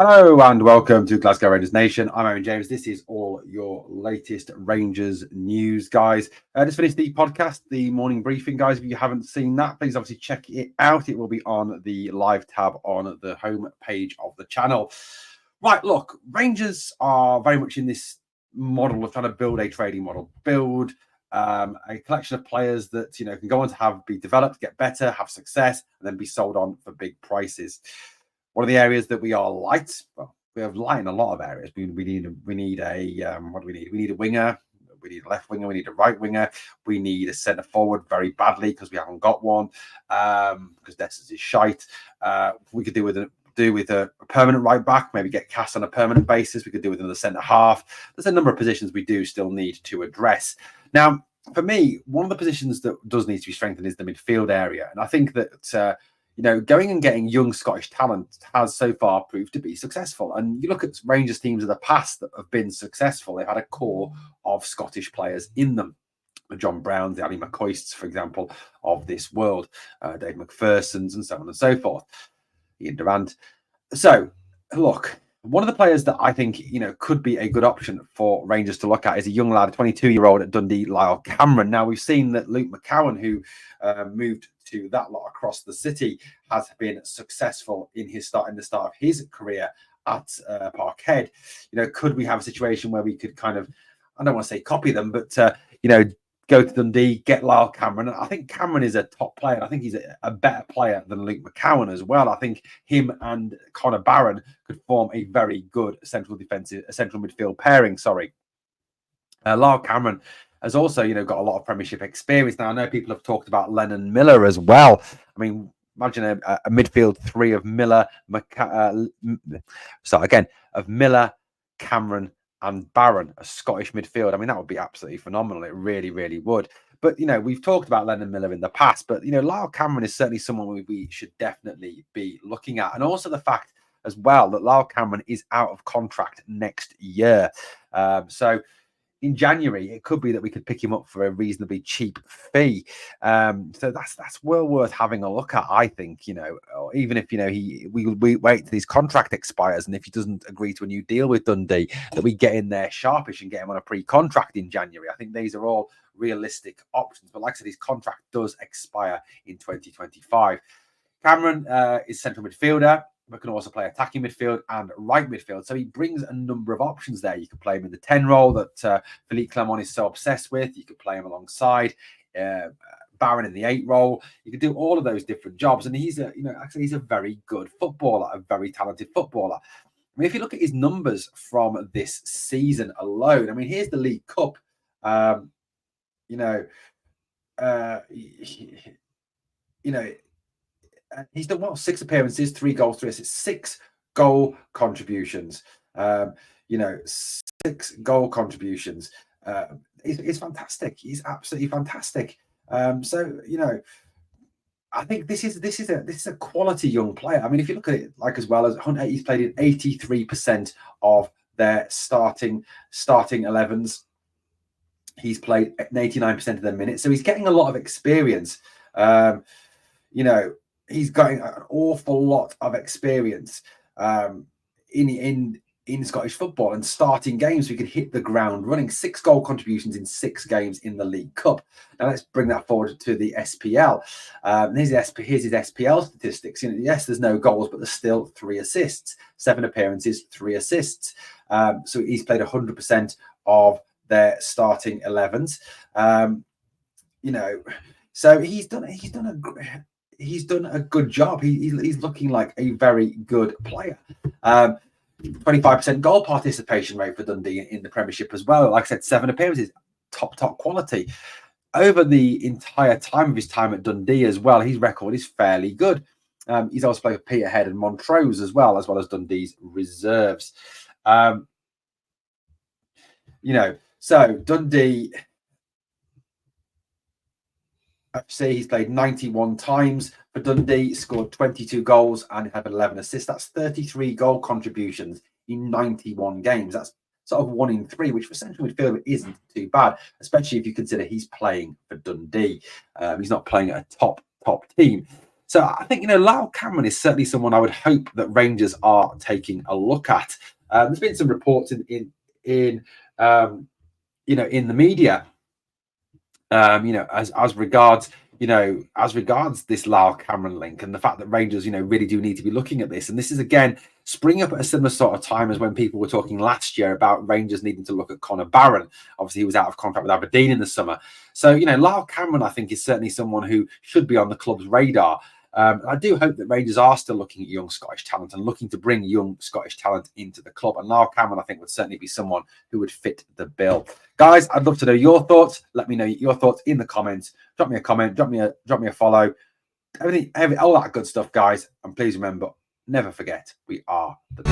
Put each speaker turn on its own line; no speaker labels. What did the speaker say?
Hello and welcome to Glasgow Rangers Nation. I'm Aaron James. This is all your latest Rangers news, guys. Just finished the podcast, the morning briefing, guys. If you haven't seen that, please obviously check it out. It will be on the live tab on the home page of the channel. Right, look, Rangers are very much in this model of trying to build a trading model, build a collection of players that can go on to be developed, get better, have success, and then be sold on for big prices. One of the areas that we are light, well, we have light in a lot of areas. We need a what do we need? We need a winger. We need a left winger. We need a right winger. We need a centre forward very badly because we haven't got one. Because Dessers is shite. We could do with a permanent right back. Maybe get cast on a permanent basis. We could do with another centre half. There's a number of positions we do still need to address. Now, for me, one of the positions that does need to be strengthened is the midfield area, and I think that. Going and getting young Scottish talent has so far proved to be successful. And you look at Rangers teams of the past that have been successful, they've had a core of Scottish players in them. The John Browns, the Ali McCoists, for example, of this world, Dave McPherson's and so on and so forth, Ian Durant. So, look, one of the players that I think, could be a good option for Rangers to look at is a young lad, a 22-year-old at Dundee, Lyall Cameron. Now, we've seen that Luke McCowan, who moved to that lot across the city, has been successful in the start of his career at Parkhead. Could we have a situation where we could kind of, I don't want to say copy them, but go to Dundee, get Lyall Cameron? I think Cameron is a top player. I think he's a better player than Luke McCowan as well. I think him and Connor Barron could form a very good central midfield pairing. Lyall Cameron has also, got a lot of Premiership experience. Now, I know people have talked about Lennon Miller as well. I mean, imagine a midfield three of Miller, Miller, Cameron, and Barron, a Scottish midfield. I mean, that would be absolutely phenomenal. It really, really would. But, we've talked about Lennon Miller in the past, but, Lyall Cameron is certainly someone we should definitely be looking at. And also the fact as well that Lyall Cameron is out of contract next year. So in January, it could be that we could pick him up for a reasonably cheap fee. So that's well worth having a look at, I think, or even if, we wait till his contract expires, and if he doesn't agree to a new deal with Dundee, that we get in there sharpish and get him on a pre-contract in January. I think these are all realistic options. But like I said, his contract does expire in 2025. Cameron is central midfielder, but can also play attacking midfield and right midfield. So he brings a number of options there. You could play him in the 10 role that Philippe Clement is so obsessed with. You could play him alongside Barron in the 8 role. You could do all of those different jobs. And he's he's a very good footballer, a very talented footballer. I mean, if you look at his numbers from this season alone, I mean, here's the League Cup. He's done 6 appearances, 3 goals, 3 assists, 6 goal contributions. 6 goal contributions. It's fantastic. He's absolutely fantastic. I think this is a quality young player. I mean, if you look at it as well as he's played in 83% of their starting 11s. He's played 89% of their minutes, so he's getting a lot of experience. He's got an awful lot of experience in Scottish football and starting games. We could hit the ground running. 6 goal contributions in 6 games in the League Cup. Now let's bring that forward to the SPL. Here's his SPL statistics. Yes, there's no goals, but there's still 3 assists, 7 appearances, 3 assists. So he's played 100% of their starting 11s. So he's done a good job. He's looking like a very good player. 25% goal participation rate for Dundee in the Premiership as well. Like I said, 7 appearances, top quality. Over the entire time of his time at Dundee as well, his record is fairly good. He's also played with Peterhead and Montrose as well as Dundee's reserves. So Dundee FC, he's played 91 times for Dundee, scored 22 goals and had 11 assists. That's 33 goal contributions in 91 games. That's sort of 1 in 3, which for central midfielder isn't too bad, especially if you consider he's playing for Dundee. He's not playing at a top team. So I think, Lyall Cameron is certainly someone I would hope that Rangers are taking a look at. There's been some reports in the media, as regards this Lyall Cameron link and the fact that Rangers, really do need to be looking at this. And this is again springing up at a similar sort of time as when people were talking last year about Rangers needing to look at Connor Barron. Obviously, he was out of contract with Aberdeen in the summer. So, Lyall Cameron, I think, is certainly someone who should be on the club's radar. I do hope that Rangers are still looking at young Scottish talent and looking to bring young Scottish talent into the club. And Lyall Cameron, I think, would certainly be someone who would fit the bill. Guys, I'd love to know your thoughts. Let me know your thoughts in the comments. Drop me a comment. Drop me a follow. Everything, all that good stuff, guys. And please remember, never forget, we are the